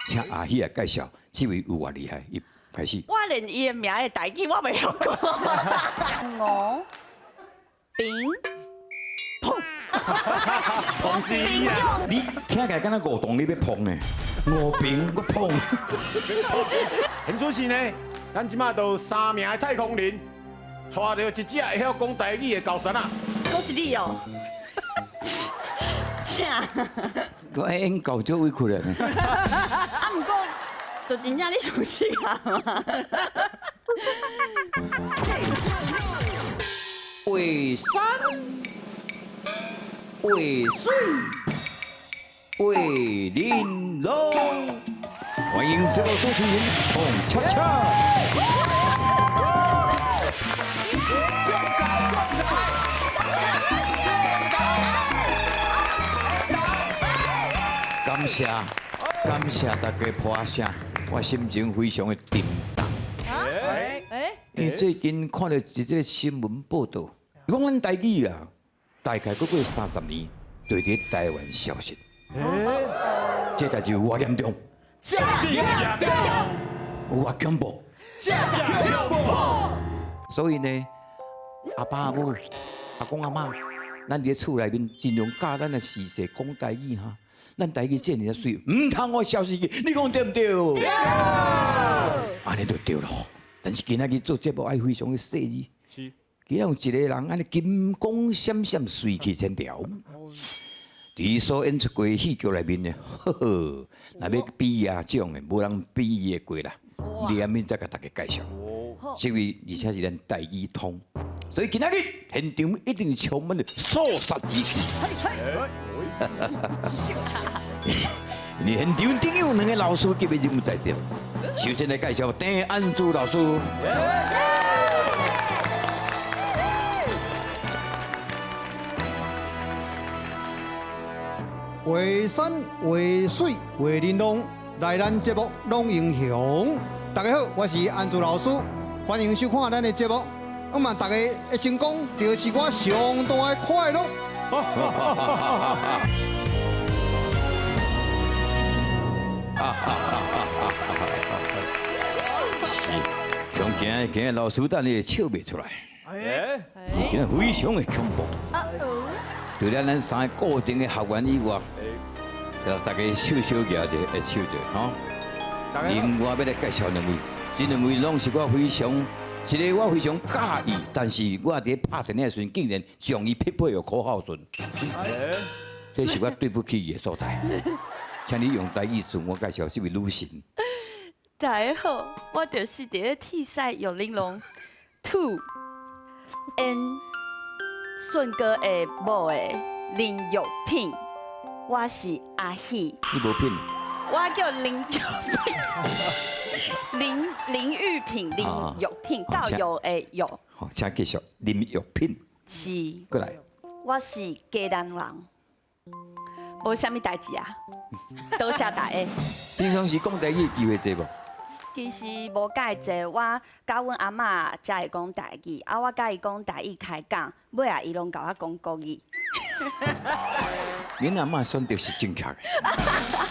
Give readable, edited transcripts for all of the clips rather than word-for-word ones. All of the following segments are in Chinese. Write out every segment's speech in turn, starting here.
请阿喜来介绍这位有偌厉害，伊开始。我连伊的名的台语我未晓过。吴炳同时伊啊，你听起来敢若梧桐你要碰呢？吴平我碰。很出是呢，咱即马都有3名的太空人，带着一只会晓讲台语的高山啊。都是你哦。请。我应搞这委屈了呢。啊，毋过，就真正你上适合嘛。为山，为水，为玲珑。欢迎这个主持人洪恰恰。感谢大家拍声，我心情非常的沉重。因为最近看到一个新闻报道，讲阮台语啊，大概过30年，就伫台湾消失。这代志有偌严重，是严重，有偌恐怖。所以呢，阿爸阿母、阿公阿妈，咱伫厝内面尽量教咱的时势讲台语哈。咱台语这尔水，唔通我消失去，你讲对唔对？对。安尼就对了。但是今仔日做节目爱非常的细腻。是。今仔有一个人安尼金光闪闪，水气千条。伫所演出过的戏剧内面呢，呵呵，若要比啊奖的，无人比伊的过啦。你下面再甲大家介绍。这位而且是咱台语通，所以今仔日现场一定充满了肃杀之气。你现场顶有2个老师级的人物在场，首先来介绍邓安珠老师。为山为水为玲珑，来咱节目拢英雄。大家好，我是安珠老师，欢迎收看咱的节目。嘛，大家的成功就是我上大的快乐。是，从今日老师等你笑袂出来，今日非常的恐怖。除了咱3个固定的学员以外，大家小小举者会手着吼。另外要来介绍2位，这2位拢是我非常一个我非常介意，但是我伫拍电影的时阵，竟然将伊匹配有柯浩顺。这是我对不起伊的所在。请你用台语自我介绍，这位女神。大家好，我就是伫咧替赛有玲珑2 N 顺哥的某的林玉萍，我是阿喜。你无品？我叫林玉萍，林玉萍，林玉萍，到有的有。好，请继续林玉萍。是。过来。我是家人人，无啥物代志啊，多谢大家。平常时讲台语机会多无？其实无介济，我甲阮阿嬷才会讲台语，啊，我甲伊讲台语开讲，尾啊伊拢甲我讲国语。恁阿嬷选择是正确的，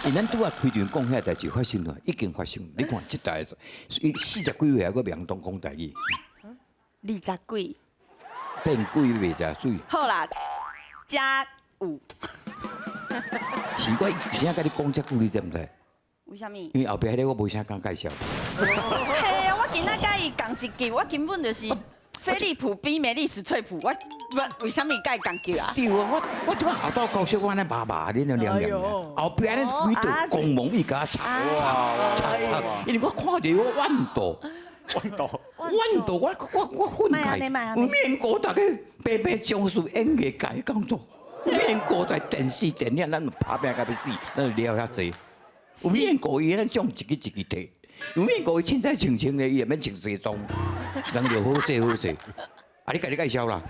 因咱拄啊开场讲遐代志发生了，已经发生。你看这代40几岁还佫袂晓讲台语，20几，变鬼袂食水。好啦，加5。是我现在甲你讲这句，你知唔知？为什么？因为后壁迄个我无啥敢介绍。嘿啊，我今仔甲伊共一句，我根本就是飞利浦比美丽史翠普，我为什么甲伊共句啊？对啊，我即摆后到高小我安尼麻麻咧，凉凉，后壁安尼水道公墓伊甲插，因为我看到我弯道，我愤慨，有免过大家白白将士演艺界讲做，有免过在电视电影咱拍拼甲要死，咱了遐济。有免过伊，咱种一支摕；有免过伊凊彩穿咧，伊也免穿西装，人就好势好势。啊，你家己介绍啦。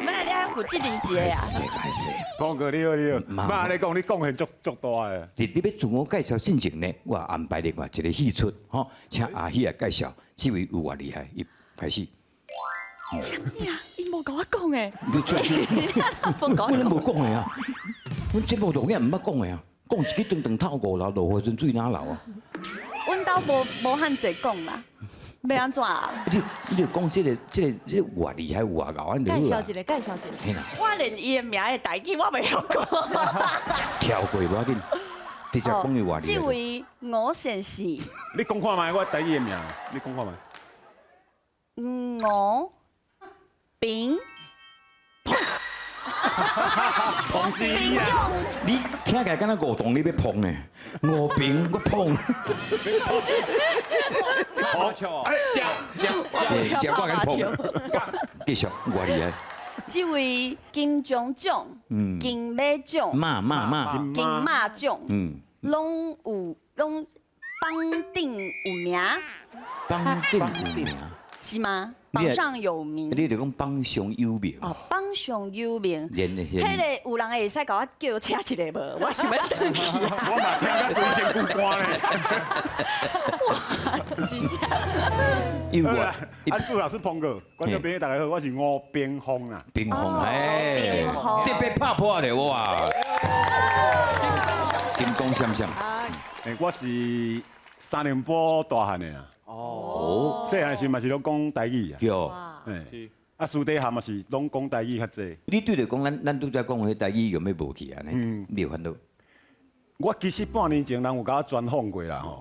你还负责人节啊？歹势。讲过你好，妈你讲你贡献足大的。你要自我介绍之前呢，我安排另外一个戏出，吼，请阿喜来介绍，这位有偌厉害，伊开始。什么啊？伊无甲我讲诶。你出去。你哪讲？我无讲诶啊，阮节目录影毋捌讲诶啊。讲一句长长透5楼，落雨时水哪流啊？阮兜无汉济讲啦，要安怎啊？你就讲这个偌厉害偌牛安就好啊。介绍一个，介绍一个。嘿啦，我连伊的名的代志我袂晓讲。跳过无要紧，直接讲伊偌厉这害。位吴先生，你讲看卖，我台语的名，你讲看卖。吴炳彭之一啊，你听起来敢若梧桐你要碰呢？五饼我碰，哎，脚，食我敢碰。继续偌厉害，这位金钟奖、金马奖、嘛，金马奖，嗯，拢榜顶有名，榜顶有名，是吗？你也榜上有名。你就讲榜上有名，哦，榜上有名。人的迄个有人会使甲我叫请一个无？我想要转去啊！我嘛听得规身躯寒咧。真正。有好啦我祝老师捧个，观众朋友大家好，我是吴冰峰啦。冰封哦哎冰封，特别拍破的哇！金光闪闪，我是3年半大汉的啦。哦，细汉时嘛是拢讲台语啊。哟，嘿，啊，私底下嘛是拢讲台语较济。你对着讲咱拄则讲迄台语有咩无去安尼？嗯你有烦恼？我其实半年前人有甲我专访过啦吼。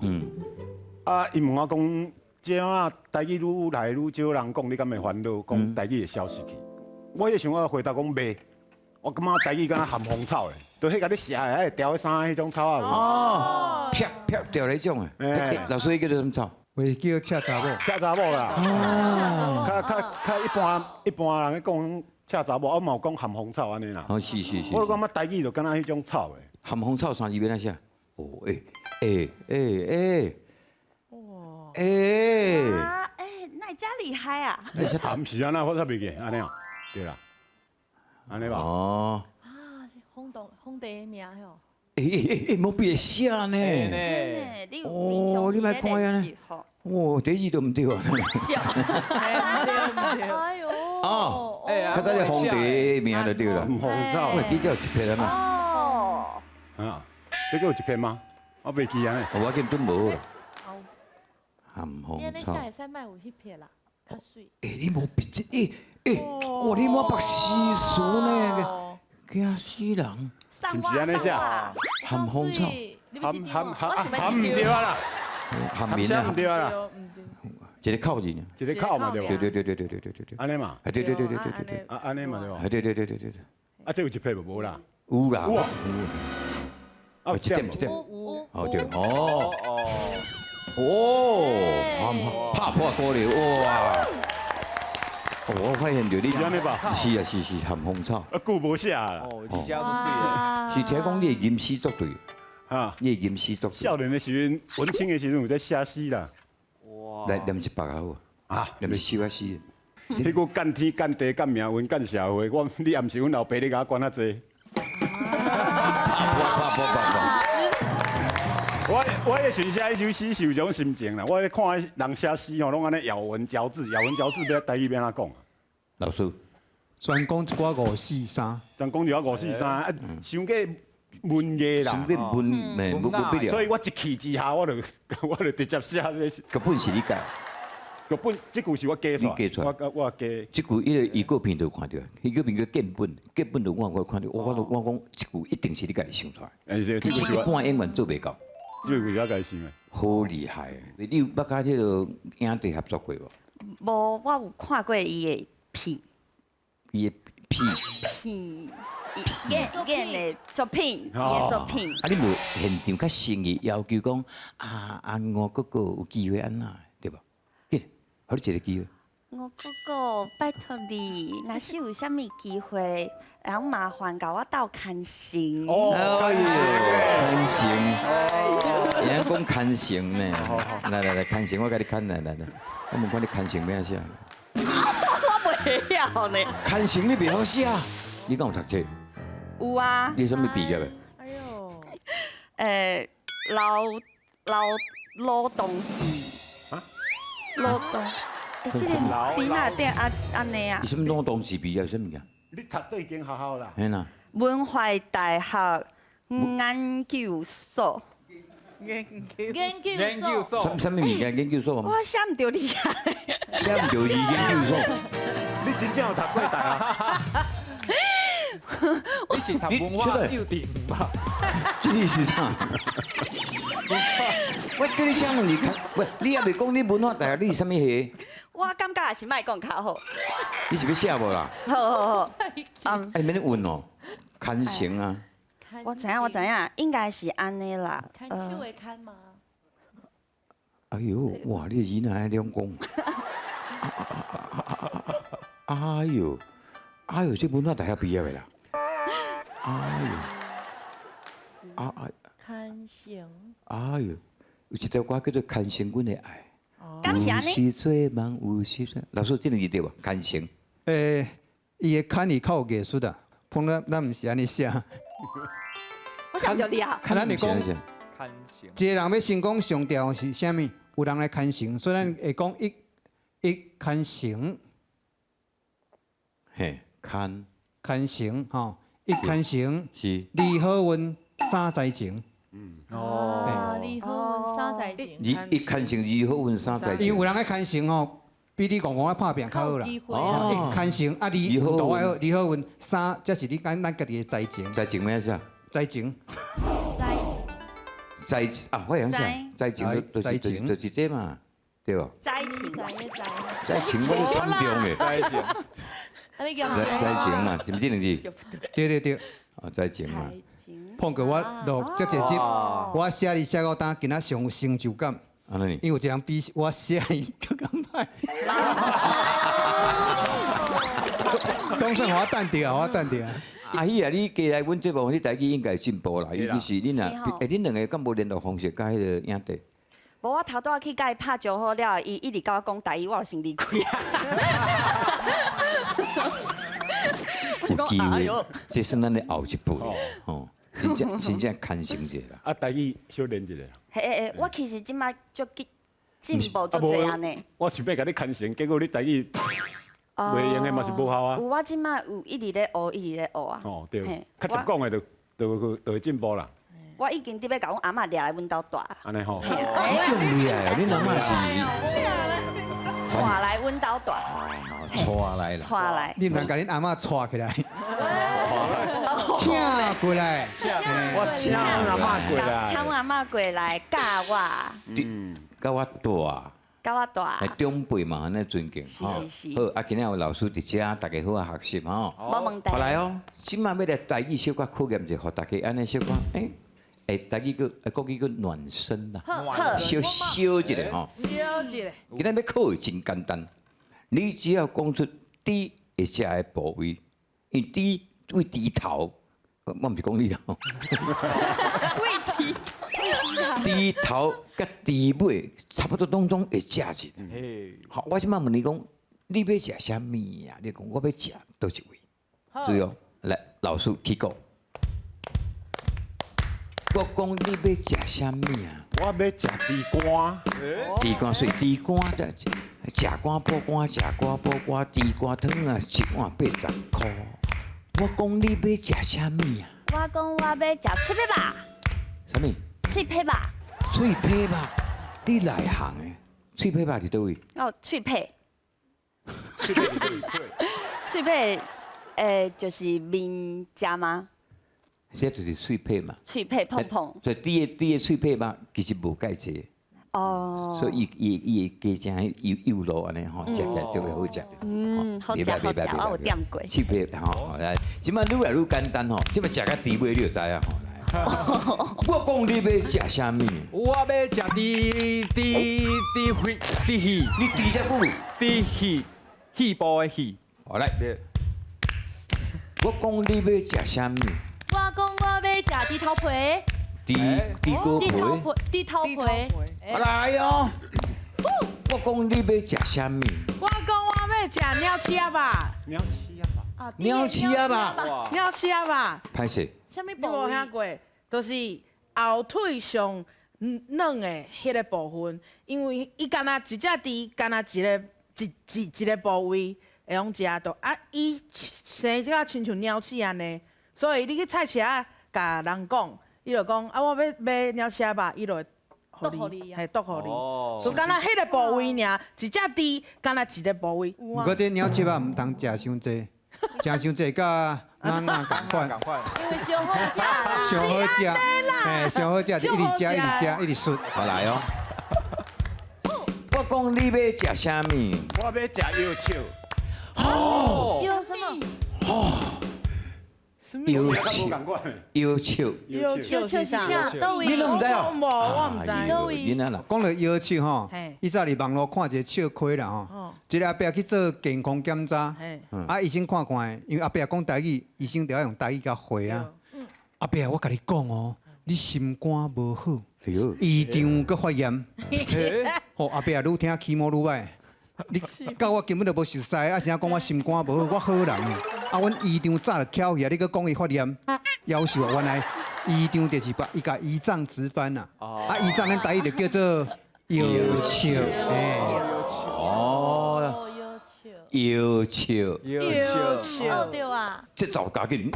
啊，伊问我讲，这啊台语愈来愈少人讲，你敢会烦恼讲台语会消失去？我迄想我回答讲袂，我感觉台语敢若含风草诶，就迄甲你写诶，迄条衫迄种草啊。哦，啪啪掉那种啊！哎老师叫做什么草？会叫恰查某。恰查某啦。较一般人咧讲恰查某，我嘛有讲含风草安尼啦。哦，是。我就感觉台语就敢若迄种草诶。含风草3字要哪写？哦，啊，那遮厉害啊！啊，毋是安那，我才袂记，安尼哦，对啦，安尼吧。哦，啊，风地的名吼。冇别写呢。你有平常时咧练习吼？哦，第一字都唔对啊。是哦。哎呦。哦，哎较早咧皇帝名就对啦。含风草我记得有一篇啊嘛，哦。啊，这个有一篇吗？我袂记安尼。我根本无啦。好，含风你安尼草。写会使卖有迄片啦，较水。你无笔记，哇，你冇白诗书呢，惊死人。上是安尼写哇！含风草，含唔对啊啦，含面啊写唔，对啊啦，一个靠字呢。一个口嘛对对无？对，安尼嘛，啊对，啊安尼嘛对无？啊对，啊这有一篇无啦？有啦，有啊啊啊一点，有哦对，哦，拍破锅了，哇！我发现到你是安尼吧？是含风草，啊久无写啦，哦，而且都水是听讲你的吟诗作对，哈。你的吟诗作对，少年的时阵，文青的时阵有在写诗啦，哇，来念一百啊好，啊，念一首啊诗。迄个干天干地干命运干社会，你也毋是阮老爸你甲我管遐济。啪！我咧想写迄首诗是有种心情啦。我咧看人写诗吼，拢安尼咬文嚼字，要台语要安怎讲啊？老师，专讲一寡543，但讲就要543，啊，伤过文艺啦想。要文没不不了，所以我一气之下，我就直接写这根本是你改。个本，这句是我加出来，你加出来我加。这句伊个片头看到，伊个片个建本就我看到，我讲这句一定是你家己想出来，哎，这这句是我，个半英文做袂到，这句是我家己想的。好厉害的。你有捌甲迄个影帝合作过无？无，我有看过伊的片伊的片，演的作品，伊的作品。啊，你无现场较诚意要求讲我哥哥有机会安那，对无？给，互你一个机会。我哥哥，拜托你，若是有啥物机会，然后麻烦甲我斗牵绳。哦，看成，人家讲看成呢。来，看成，我甲你看来，我问看你看成要安写？我袂晓呢。看成你袂晓写，你敢有读册？有啊，你什么毕业的？哎呦，劳动系。劳动。这个边那变安尼啊你？什么拢当时毕业什么呀？你读对间学校啦？嘿啦，文化大学研究所。研究所，研究所，什么物件研究所？我写唔到你啊！这样就是研究所。你真正有读过大啊？你是读文化幼稚吧？这你是啥？我跟你讲，你看，喂，你也未讲你文化大学你是什么系？我感觉也是莫讲较好。你是要写无啦？好好好，哎，你免问哦，看成啊。我知影，应该是安尼啦。看秋会看吗？哎呦，哇，你的字哪两公？哎呦，哎呦，这文化大学毕业的啦。哎呦，看行，哎呦，有一条歌叫做《看成阮的爱》。敢是安尼？有时做梦，有时做。老师，这两字对无？看成。伊的看伊较有艺术的，碰咱毋是安尼写。我想到你啊！咱来讲，看行，一个人要成功上调是啥物？有人来看成，所以咱会讲一看成，嘿，看看成吼，一看成，是。二好运，三在前。啊，你好，三在前，一看成二好运三在前。因为有人爱看成吼，比你讲拍拼较好啦。机会哦啊，一看成啊，二都爱好，二好运，三这是你咱家己的在前，在前咩事啊？在前。在啊，我想想，在前在前就是这嘛，对不？灾情，在前我是参中的，在一起，啊，你叫在前嘛，是不是这两字？对，哦，在前嘛。灾情。碰过我录这节集，我写哩写到今仔上有成就感，安尼，因为有一人比我写伊更较歹。总算我等着，我等着。阿姨啊，你过来阮这部，你台语应该进步啦，尤其是恁是吼若，恁两个敢无联络方式，甲迄个影帝？无我头拄去甲伊拍招好了，伊一直甲我讲台语，我就先离开啊。有机会，这算咱的后一步了，哦，真正看成一个啦。啊，台语小练一下啦。嘿，我其实即摆足进步足济安尼。我想要甲你看成，结果你台语袂用的嘛是无效啊有。我即摆有一直咧学，一直咧学啊。哦，对嘿，较常讲的就会进步啦。我已经伫要甲阮阿嬷掠来阮兜住，安尼吼。咁厉害啊！恁阿嬷是带来阮兜住，带来啦。带来。你毋通甲恁阿嬷带起来，请过来。我请阿嬷过来。请阮阿嬷过来教我，甲我大，教我哎，大。长辈嘛，安尼尊敬。是吼是是好，啊，今日有老师伫遮，大家好啊学习吼。无问题。好来哦，今晚要来台语小可考验者，互大家安尼小可，台语个国语个暖身啦，好，小一个吼。了解。今日要考的真简单，你只要讲出猪会食的部位，因为猪为猪头，我毋是讲你啦。猪头甲猪尾差不多当中会食一。嘿，好，我即摆问你讲，你要食啥物啊？你讲我要食倒一位，对哦。来，老师起讲。我讲你要食啥物啊？我要食猪肝。猪肝水，猪肝的食肝补肝，食肝补肝，猪肝汤啊，一碗80块。我讲你要食啥物啊？我讲我要食脆皮吧，啥物？脆皮吧，脆皮肉，你内行的？脆皮肉伫倒位？哦，脆皮，这个你可以对，脆皮，就是面食吗？这就是脆皮嘛。脆皮碰碰。所以猪的脆皮肉其实无介济，哦。所以伊会加正幼肉安尼吼，食起来就会好食。好食好食，我有点过。脆皮吼，来，即摆愈来愈简单吼，即摆食到猪尾你就知啊吼。我讲你要食啥物？我要吃猪血，猪血，你猪只骨？猪血，血部的血。好来，对，我讲你要食啥物？我讲我要食猪头皮，猪猪头骨皮。皮，猪头皮。来哦！我讲你要食啥物？我讲我要食鸟翅仔吧，鸟翅啊吧。啊鸟翅仔吧？哇，鸟翅仔吧，歹势，什么你无听过？就是后腿上软的迄个部分，因为伊干那一只猪，干那一个部位会用食到，啊，伊生即个亲像鸟翅安尼，所以你去菜市仔甲人讲，伊就讲啊，我要买鸟虾吧，伊就会剁互你啊嘿，剁互你，哦就敢若迄个部位尔，一只猪敢若一个部位。不过这鸟翅啊，唔通食伤济，食伤济甲囡仔共款，赶快，因为小好食啦。上好食，哎，上好食就一直食，一直食，一直顺。我来哦。我讲你要食啥物？我要食腰手，有什么？腰我较无手，共款的。腰手。腰手是啥？周围你都唔知哦？无，我唔知。你哪啦？讲到腰手吼嘿，伊早伫网络看一个笑亏啦吼哦，一个阿伯去做健康检查，嘿，啊医生看看的，因为阿伯讲台语，医生就要用台语甲回啊。阿伯，我甲你讲哦，你心肝无好，哎呦，异常佮发炎。嘿吼，阿伯啊，愈听起毛愈歹。你甲我根本就无熟悉，啊，是啊讲我心肝无好，我好人呢。啊，阮医长早就巧去啊，你佮讲伊发炎，夭寿啊！原来医长就是把伊甲胰脏直翻呐。哦啊，胰脏咱台语就叫做腰笑，哎，哦，有笑。腰手，有手哦对啊，这早加紧，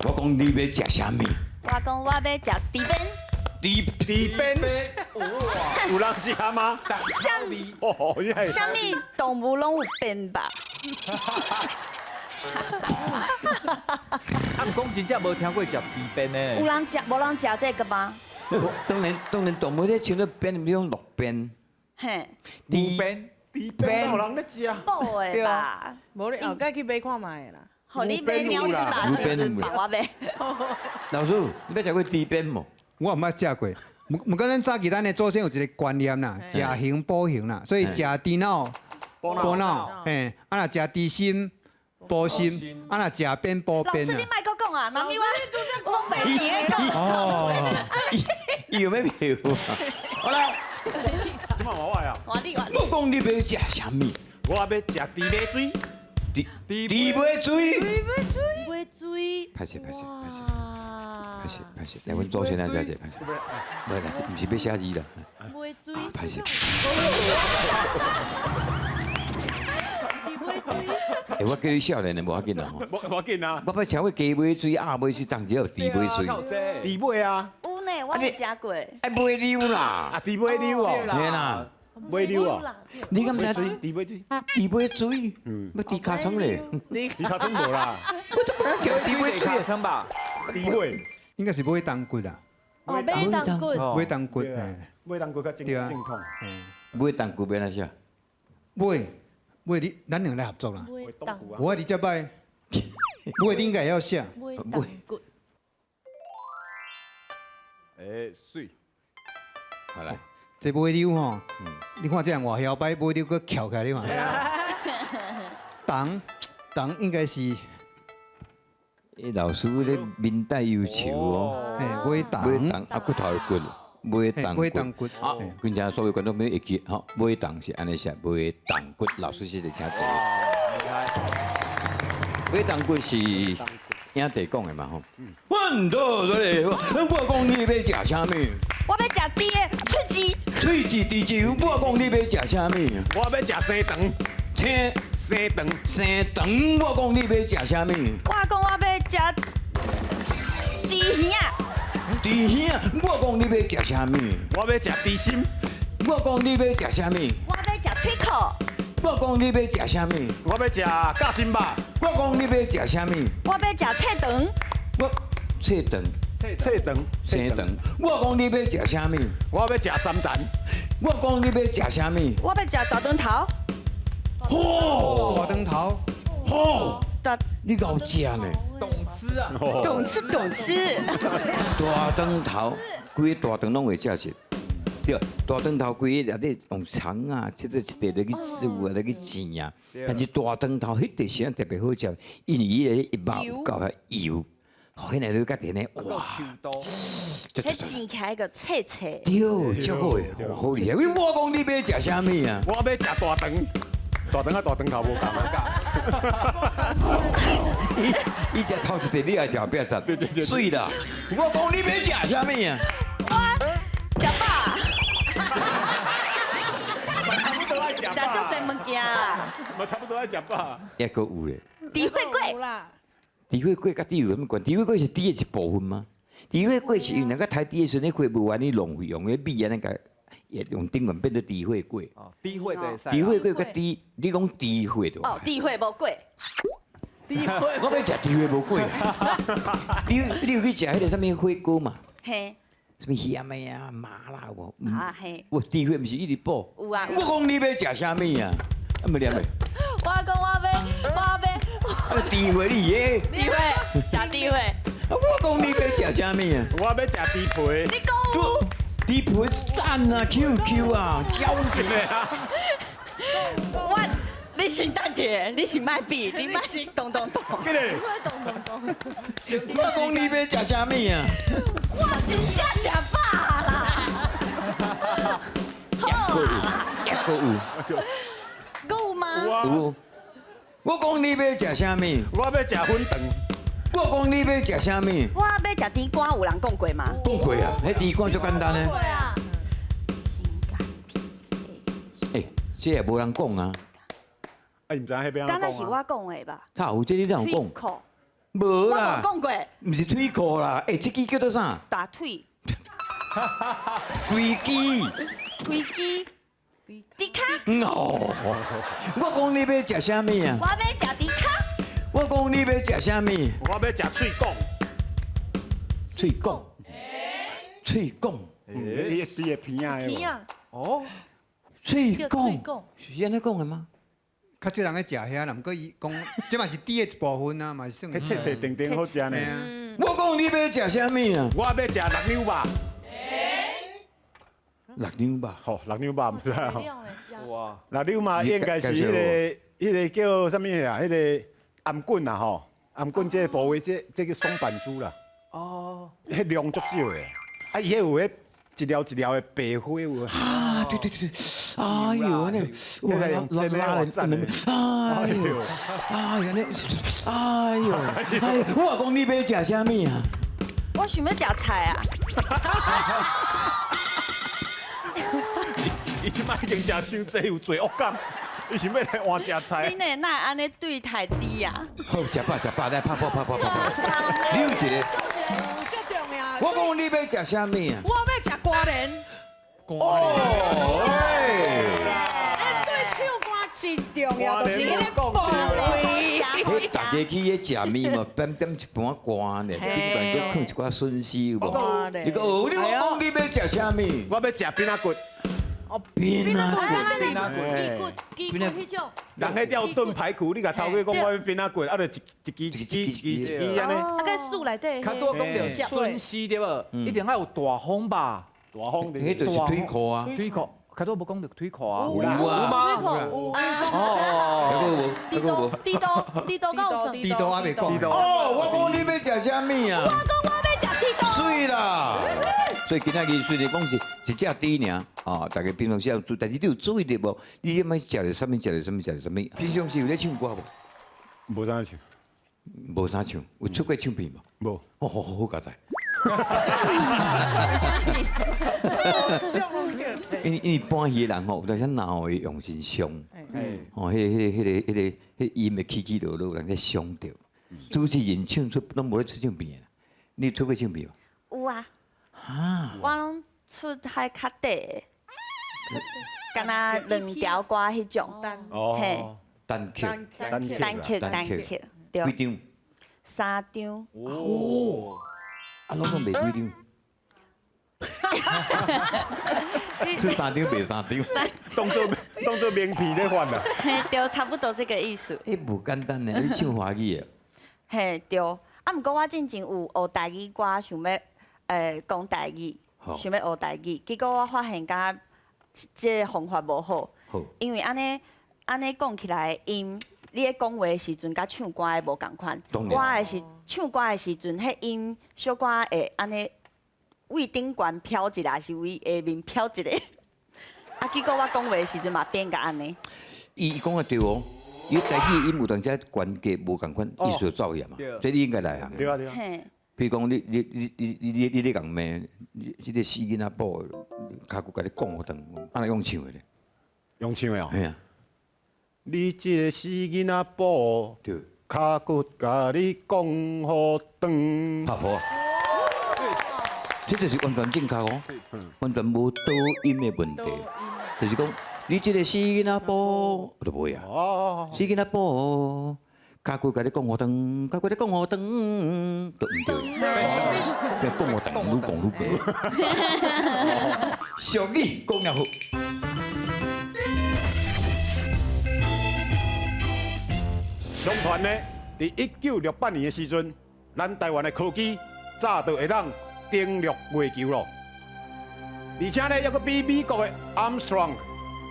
我讲你要食啥物？我讲我要食猪鞭，猪鞭，有人食吗？哦，你系啥物动物拢有鞭吧？啊，讲真正无听过食猪鞭有呢。人食无人食这个吗？当然，动物咧穿咧鞭，唔用鹿鞭，嘿，猪鞭，猪鞭有人咧食。补的吧？无你后盖去买看卖啦。互你买鸟翅吧，时阵吧，我买。老师，你要食过猪鞭无？我毋捌食过。毋过咱早期咱的祖先有一个观念啦，食形补形啦，所以食猪脑补脑，嘿，啊若食猪心补心，啊若食鞭补老师，鞭啦你。莫搁讲啊，妈咪我袂记得讲。哦，伊有咩票？好啦，即嘛我啊，我你我我讲你要食啥物？我要食猪尾水，猪尾水。尾水。拍摄，哇拍摄，来，阮祖先来写者，拍摄。不啦，这毋是要写字啦，尾水。拍摄。尾水。哎，我叫你少年的无要紧啦吼。无要紧啊，我捌食过鸡尾水、鸭尾水，当时有猪尾水。猪尾啊，有呢，我有食过。哎，尾溜啦啊，猪尾溜哦，嘿啦，尾溜哦，你敢知猪尾水，猪尾水？要猪尻川咧？你卡真无啦，食猪尾水卡称吧，猪尾，应该是尾当骨啦，哦，买当骨。尾当骨，对啊嘿，尾当骨较正对啊正统，嘿，尾当骨要安怎写？尾你咱两个来合作啦。尾当骨。我你这摆，尾你应该要写。尾当骨。哎，水，好来，这尾溜吼，你看这样外摇摆尾溜搁翘起来，你看。当应该是诶，老师咧面带忧愁哦。嘿尾当，尾当啊，骨头的骨，尾当骨。尾当骨。啊，跟家所有观众朋友会记吼，尾当是安尼写，尾当骨。老师谢谢请坐。尾当骨是兄弟讲的嘛吼。阮都对，我讲你要食啥物？我要食猪的脆鸡，喙子猪肉，我讲你要食啥物？我要食生肠，青生肠，生肠，我讲你要食啥物？我讲我要食猪耳啊，猪耳，我讲你要食啥物？我要食猪心，我讲你要食啥物？我要食腿裤，我讲你要食啥物？我要食夹心肉，我讲你要食啥物？我要食菜肠，我切肠。菜肠，生肠，我讲你要食啥物？我要食三层，我讲你要食啥物？我要食大肠头，好，大灯头，好，大你够食呢？懂吃啊，懂吃懂吃，大肠头，规个大肠拢会食食。对，大肠头规个内底用肠啊，切做一块落去煮啊，落去煎啊。但是大肠头迄块时特别好食，因为伊个一肉有够油，吼，迄个你甲甜呢，哇，迄煎起来个脆脆。对，足好诶，好厉害。我讲你要食啥物啊？我要食大肠，大肠啊大肠头无共啊，伊食头一块，你也食后壁杀，水啦。我讲你要食啥物啊？食饱，差不多爱食食足侪物件啦。我差不多爱食饱。抑阁有咧，诋毁鬼有啦，诋毁鬼甲猪有啥物关？诋毁鬼是猪的一部分吗？诋毁鬼是因为人家抬猪的时候，你血无完，你浪费用的米安尼甲也用顶完变做诋毁鬼。哦，诋毁的诋毁鬼甲猪，你讲诋毁就哦，诋毁无鬼，诋毁我要食猪血无鬼啊！你有去食迄个什物火锅嘛？嘿，什物咸的啊、麻辣有无？啊嘿，我猪血毋是一直补。有啊。我讲你要食啥物啊？啊，唔念嘞。我讲我要，啊，猪血你耶！诋毁，食诋毁，啊，我讲你要食啥物啊？我要食猪皮。你讲有。猪皮赞啊，QQ 啊，焦的啊！我，你先等者，你是卖比，你卖咚咚咚。这个咚咚咚，我讲你要食啥物啊？我真正食饱啦。好啦，也搁有，够吗？有啊，有。我讲你要食啥物？我要食粉肠。我讲你要食啥物？我要食甜瓜，有人讲过吗？讲过啊，迄猪肝足简单呢。对啊，心肝脾肺。诶，这也无人讲啊。啊，你唔知影迄边刚才怎讲啊？是我讲的吧？他有这你哪有腿讲？裤，无我啦冇，讲过，毋是腿裤啦。诶，这支叫做啥？大腿、飞机。规支、猪脚。哦，我讲你要食啥物啊？我要食猪脚。我讲你要食啥物？我要食脆讲。喙讲，喙讲，你的片啊，皮啊，哦，叫喙讲喙讲，是安尼讲的吗？较少人咧食遐啦，毋过伊讲，这嘛是猪的一部分啊，嘛是算。迄切切丁丁好食呢嘿。啊，我讲你要食啥物啊？我要食六娘肉。六娘吧。吼，六娘肉唔知啊。吼料呢加，哇，六娘肉应该是迄个叫什么啊？迄个颔棍啊吼，颔棍这个部位，这叫松板猪啦。哦，迄量足少的。啊，伊迄有迄一条一条的白花有。啊，对对对对，哎呦，安尼，哇，那个用真的好赞的哎呦，哎呦，哎呦，哎呦，我讲你要食啥物啊？我想要食菜啊！伊即摆已经食伤济，有罪恶感。伊想要来换食菜你。呢？那安尼对太低啊！好，食饱食饱，来拍拍拍拍拍拍。你有一个，最重要。我讲你要食啥物啊？我要食瓜莲，哦，哎，对唱歌真重要，就是迄个部位。迄大家去迄食面嘛，点点一盘瓜呢，顶边佫放一寡笋丝有无？你讲，你讲你要食啥物？我要食边仔骨。边啊啊，边啊鸡骨，鸡骨迄种，人迄条炖排骨，你甲头家讲我要边仔骨，啊，就一支安尼。啊，个树内底，较多讲到笋丝对无？一定要有大风吧？大风的。迄就是腿裤啊，腿裤，较多无讲到腿裤啊？有啦有啊，腿裤，哦，还佫无，还佫无。地多告诉，猪都还袂讲。哦，我讲你要食啥物啊？我要食地豆。水啦！所以今仔日虽然讲是一只猪尔，哦，大家平常时有做，但是你有注意到无？你即摆食着啥物？食着啥物？食着啥物？平常时有咧唱歌无？无啥唱。无啥唱，有出过唱片无？无。哦，好佳哉。因为搬戏的人吼，有当时脑会用心伤，哎，哦，迄音会起起落落，人在伤着。主持人唱出拢无咧出唱片的，你出过唱片无？有啊，啊，我拢出海较底的，敢若两条歌迄种，嘿哦。单曲，单曲，对，几张？ 3张。哦，啊，拢讲卖几张？出3张卖3张，当做名片咧换啦。嘿，对，差不多这个意思。迄无简单呢，你唱华语的。嘿，对。啊，毋过我进前有学台语歌，想要讲台语，好想要学台语，结果我发现敢这个方法无好，好，因为安尼讲起来音，你咧讲话的时阵，甲唱歌的无共款。当然我的是唱歌的时阵，迄音小可会安尼位顶悬飘一个，还是位下面飘一个。啊，结果我讲话的时阵嘛变甲安尼。伊讲的对哦，伊台语的音有当时关节无共款，意思就走样嘛，对所以你应该来行。对啊对啊。嘿，譬如讲你咧讲骂，即个死囡仔宝，骹骨甲你讲好长，安尼用唱的咧，用唱的哦。嘿啊，你这个死囡仔宝，对，卡骨甲你讲好长。拍婆，这就是完全正确哦，完全无抖音的问题，就是讲你这个死囡仔婆，就袂啊，哦，死囡仔婆，家姑甲你讲好长，家姑你讲好长，都唔对，讲好长，愈讲愈过，俗语讲了好。相传呢，伫1968年的时阵，咱台湾的科技早就会当登陆月球咯，而且呢，还佫比美国的 Armstrong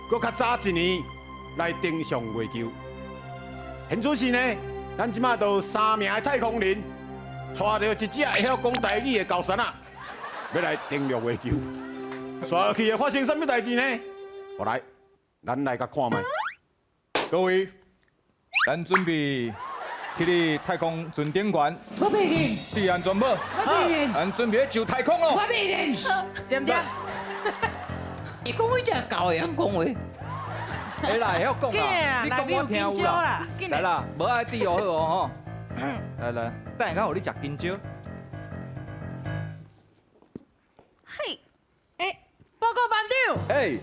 佫较早一年来登上月球。现此时呢，咱即马都3名的太空人，带着一只会晓讲台语的高山啊，要来登陆月球。刷落去会发生什么代志呢？好来，咱来甲看卖。各位，咱准备去你太空船顶悬，我袂认，注意安全无？我袂认，咱准备上太空咯我。袂认。对不对？伊讲迄只狗会晓讲话，会啦，会晓讲紧的啦，啦，你内面有讲我听有香蕉啦。啦，紧的。来啦，无爱滴哦好哦吼。来来，等下我你食香蕉。嘿，报告班长，哎，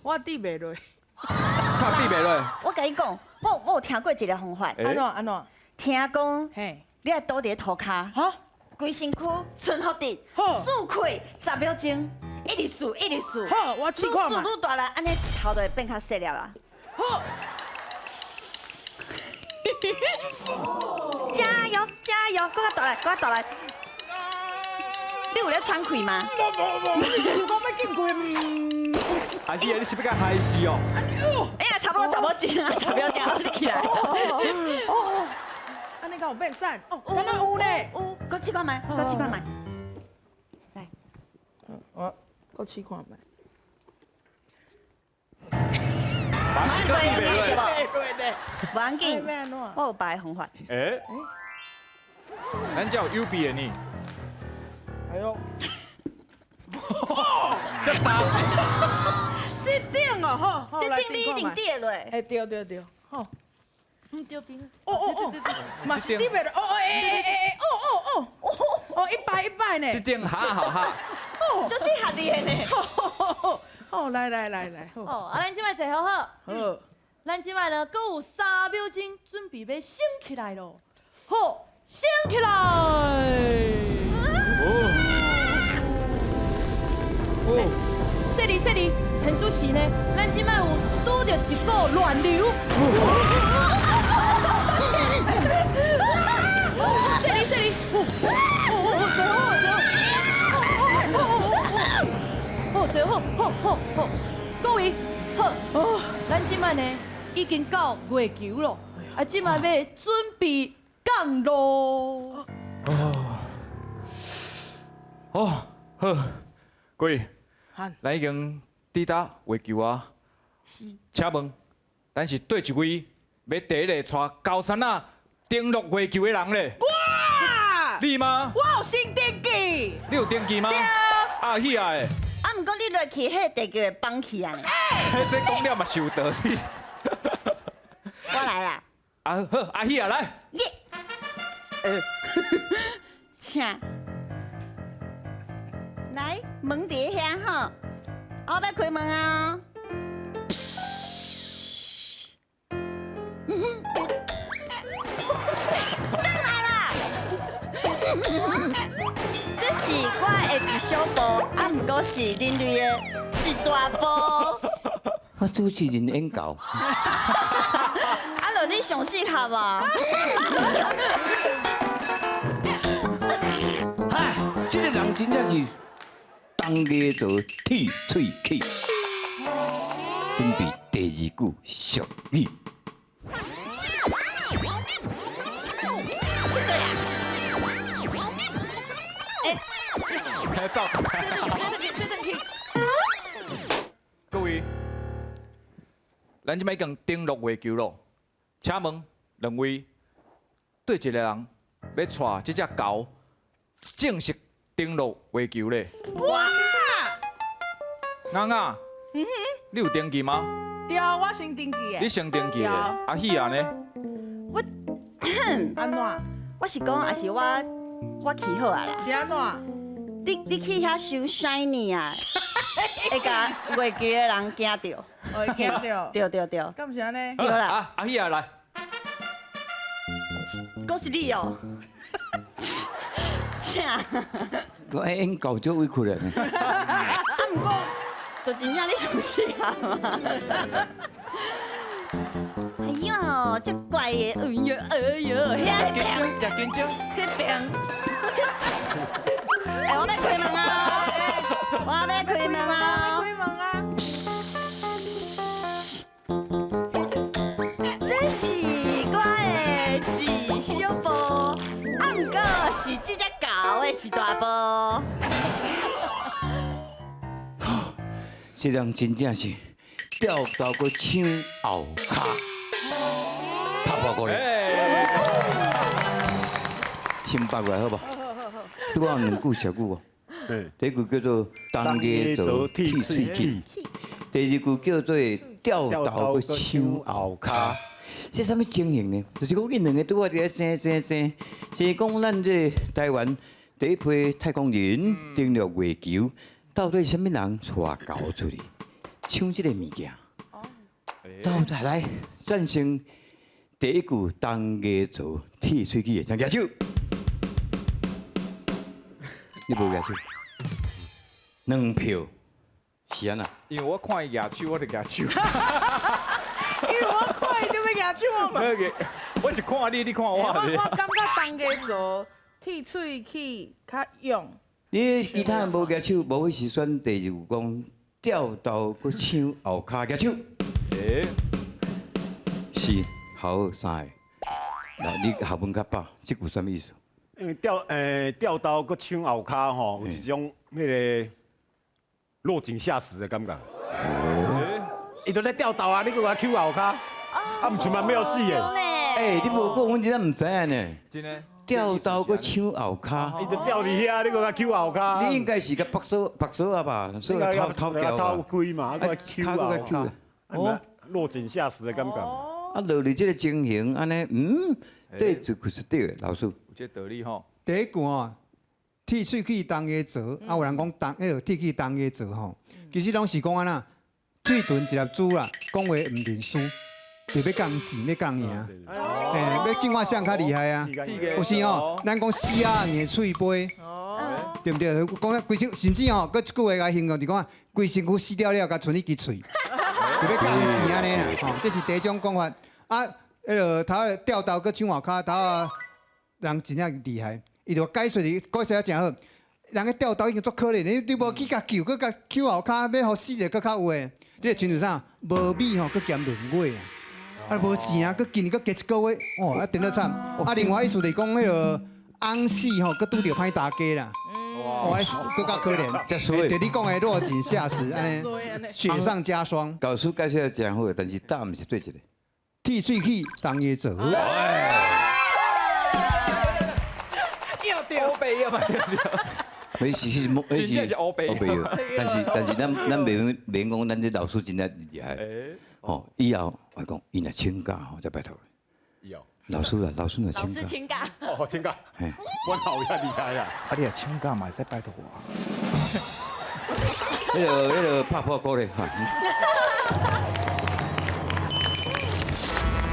我滴袂落。靠地袂落。我甲你讲，我有听过一个方法，哎安怎安怎？听讲嘿，你要倒伫涂骹，哈，规身躯顺服地，好数开10秒钟，一直数一直数，好，我试愈数看嘛。愈大力，安尼头就会变较细了啦。好，加油加油，搁较大力，搁较大力。你有咧喘气吗？我要进去。还是你是要甲害死哦？哎呀，差不多10秒钟啊，10秒钟，你起来。安尼敢有变瘦？哦，有敢若有咧。有，搁试看卖，搁试看卖。来，我试看卖。马上地袂落。对咧。无要紧，要安怎？我有别的方法。哎，咱叫有比的呢。哎呦，这大。这顶哦，好，好，来这顶你一定试看卖。跌落。哎，对，好。唔对边？哦哦哦，嘛是滴袂落。哦哦，一摆呢。这顶哈好哈。就是合你的呢。好，来，好。哦，咱即摆坐好好，好，咱即摆呢，搁有3秒钟，准备要升起来咯。好，升起来。说哩，现主时呢，咱即摆有拄着一股乱流。说哩，好，各位，好，咱即摆呢已经到月球咯，啊，即摆要准备降落。哦，好，各位，好，咱已经抵达月球啊。请问，咱是对一位要第一个带高山啊登陆月球的人咧？哇！你吗？我有新登记。你有登记吗？啊，喜啊的，啊，毋过你落去，迄地球会放弃啊呢。这讲了嘛是有道理。我来啦，啊好，啊喜啊来，耶！请来门伫遐吼，我要开门啊！转来啦！这是我的一小步，啊，毋过是人类的一大步。我主持人演到，啊，落你上适合无？嗨，这个人真正是当家做铁喙齿。准备第2句俗语。走。各位，咱即摆已经登陆月球咯，请问两位对一个人要带这只狗正式登陆月球咧？哇！啱啱，你有登记吗？对，我先登记你的。先登记的，有啊喜啊呢？我安怎？我是讲，也是我起好啊啦。是安怎？你去遐收 shiny 啊，会甲月球的人惊到。会惊到？对，敢是安尼？对啦，啊，阿喜啊来，都是你哦。请，啊，我因搞足委屈了呢。毋过，就真正你上适合嘛。哎呦，这怪的，哎呦，遐边，食紧张，迄边。哎，我要开门啊！我要开门啊！开门啊！这是我的一小步，啊，毋过是这只狗的一大步。这人真正是吊到个抢后卡，拍破过来，先拍过来好不好？拄好两句小句哦。第一句叫做“当家做剃喙齿”，第二句叫做“吊到个抢后卡”。这什么情形呢？就是讲因两个拄好伫咧生讲咱这台湾第一批太空人登陆月球，到底是什么人带搞出去抢这个物件？到底来赞成第一句“当家做剃喙齿”的，请举手。你无举手？2票，是安那？因为我看伊牙手，我就牙手。因为我看伊就要牙手嘛。我是看你，你看我。我感觉当家做剃喙齿较用。你其他人无举手，无会是选第二句讲吊到个抢后骹举手。是，好三个。来，你校文较饱，这句什么意思？因为吊刀搁抢后骹吼，有一种迄个落井下石的感觉。伊都在吊刀啊，你搁我抢后骹，啊，唔全班没有视野。哎，你无讲，阮真正唔知影呢。真的。吊刀搁抢后骹，伊就吊伫遐，你搁我抢后骹。你应该是个拍手啊吧，所以偷掉偷啊。开嘛，啊，搁抢后骹。哦，落井下石的感觉。啊，落入这个情形，安尼，对，就是对的，老师。有这道理吼。第一句哦，剃喙齿当家做，啊有人讲迄个剃齿当家做吼，其实拢是讲安那，嘴唇一粒珠啦，讲话唔认输，就要讲钱，要讲赢，要进化上较厉害啊。有时吼，咱讲死啊硬喙杯，对不对？讲规身，甚至吼，搁一句话来形容，就讲规身躯死掉了，甲剩一支喙，就要讲钱安尼啦。吼，这是第一种讲法。啊，迄个头吊刀搁抢后骹，头人真正厉害。伊就解说啊真好，人个吊刀已经足可怜，你无去甲救，搁甲抢后骹，要互死者搁较有诶。你个亲像啥？无米吼，搁兼2月啊，啊无钱啊，搁今年搁加1个月，哦，啊顶得惨。啊，另外意思就是讲迄个翁死吼，搁拄着歹打家啦，哦，搁较可怜。这所以对你讲诶落井下石，安尼雪上加霜。教师解释真好，但是答案是对一个。剃喙齿当家做。欧北啊嘛，没是是莫，真正是欧北但是咱免讲，咱这老师真正厉害。吼，以后我讲，伊若请假吼，再拜托。以后。老师若老请假。师请假。哦，请假。我老遐厉害啊！啊，你也请假嘛，使拜托我。迄个拍破鼓咧，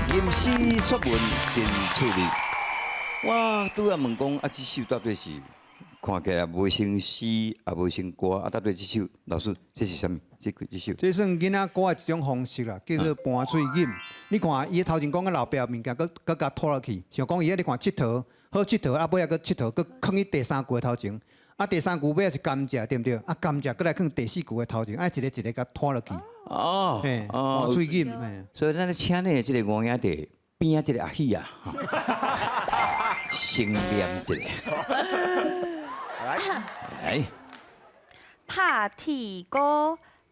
吟诗说文真趣味。我拄仔问讲，这首到底是看起来无成诗，也无成歌，到底这首老师这是啥物？这首？这算囡仔歌的一种方式啦，叫做搬喙吟。你看，伊头前讲个老爸物件，佮甲拖落去，像讲伊迄你看佚佗，好佚佗，啊尾仔佮佚佗，佮放去第3句的头前，啊第3句尾仔是甘蔗，对不对？啊甘蔗佮来放第4句的头前，啊一个甲拖落去。哦，嘿，搬喙吟，嘿。所以咱咧请呢，这个五兄弟边啊，这个阿喜啊，生念一个。来，拍铁鼓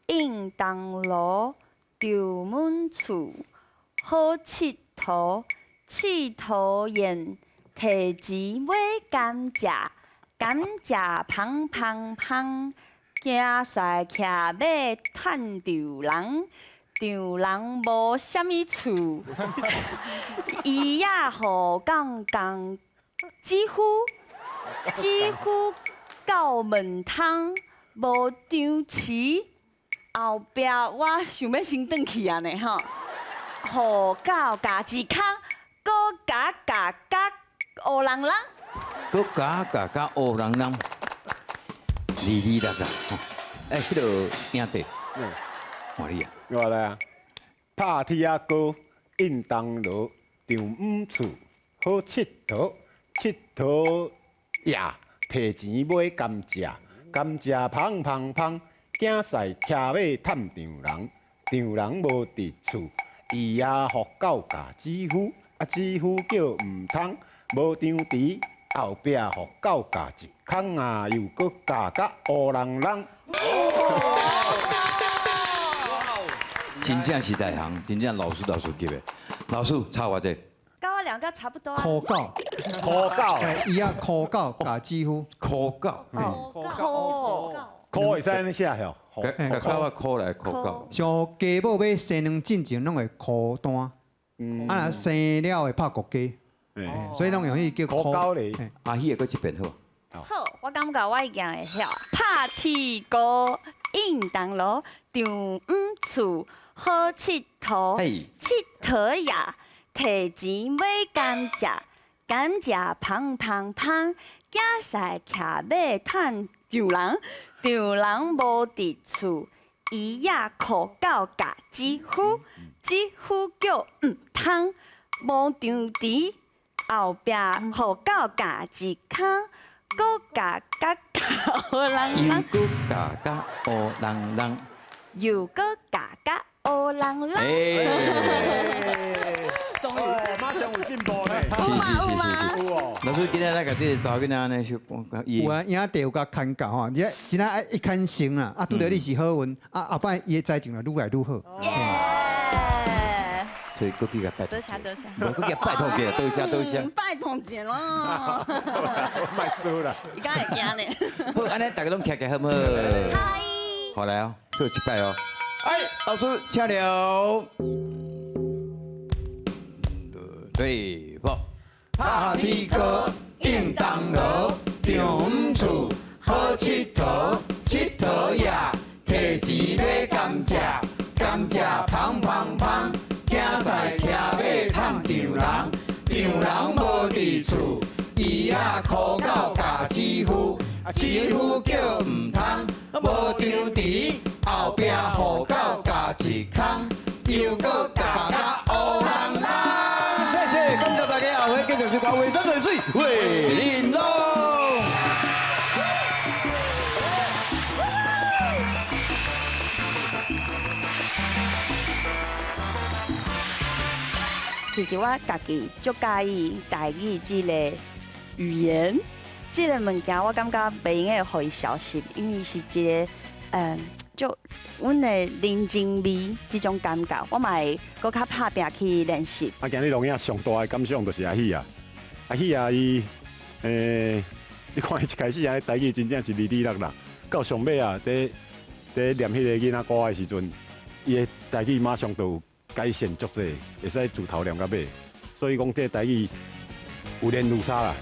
应当炉，丢满厝好佚佗，佚佗宴提钱买甘蔗，甘蔗香香香，行赛骑马探牛人，丈人无啥物厝，伊也互讲几乎到门窗无张弛，后壁我想要先转去啊呢吼，互到家己空，搁加乌人人。搁加乌人人，哩啦啦，哎，迄个兄弟，看你啊，我来啊，拍铁仔糕，印东路，丈五厝，好佚佗，佚佗呀，摕钱买甘蔗，甘蔗芳芳芳，囝婿骑马探丈人，丈人无伫厝，伊也互狗家姊夫，姊夫叫毋通，无张弛，后壁互狗家一空啊，又搁加乌人人。真正是大行，真正老师级的。老师差偌济？跟我两个差不多啊。苦狗，苦狗，伊啊苦狗加几乎，苦狗，苦会使安尼写吼，甲我苦来苦狗。像家母要生两进前拢会苦单，啊若生了会拍国家，所以拢用迄叫苦狗咧。阿喜个搁一遍好。好，我感觉我已经会晓。拍铁锅，印东路，丈五厝，好佚佗，嘿，佚佗呀，摕钱买甘蔗，甘蔗芳芳芳，囝婿骑马探丈人，丈人无伫厝，伊也靠狗家姊夫，姊夫叫毋通，无张弛，后壁互狗家一空。搁加乌人人，又搁加乌人人，又搁加乌人人。终于，马上有进步咧。是。有哦。老师今日来甲这个查囡仔呢，小有啊，影地有甲牵教吼，你真仔一牵成啦，啊，拄着你是好运，啊，后摆伊的灾情就愈来愈好。耶！所以搁去甲拜托，多谢多谢。无搁去甲拜托去，多谢。拜托姐咯。卖输啦。伊敢会惊呢？好，安尼大家拢徛好唔好？嗨。好来哦，做一摆哦。哎，老师，请了。对，好。拍铁锅，印东路，丈五厝，好佚佗，佚佗呀，摕钱买甘蔗，甘蔗芳芳芳，囝婿骑马探丈人，丈人无伫厝，伊也苦狗家姊夫，姊夫叫毋通，无张弛，后壁互狗家一空，又搁加乌人人。谢谢，感谢大家，后回继续去看卫生水水卫玲珑。其实我家己足介意台语这个语言，这个物件我感觉袂用会互伊消失，因为是一个就阮的人情味这种感觉，我嘛会搁较拍拼去练习。啊，今日录影上大的感想就是阿喜啊，阿喜啊，伊你看伊一开始安尼台语真正是哩哩啦啦，到上尾啊，在念迄个囡仔歌的时阵，伊的台语马上就有改善足济，会使自头念到尾，所以讲这台语有练有差啦。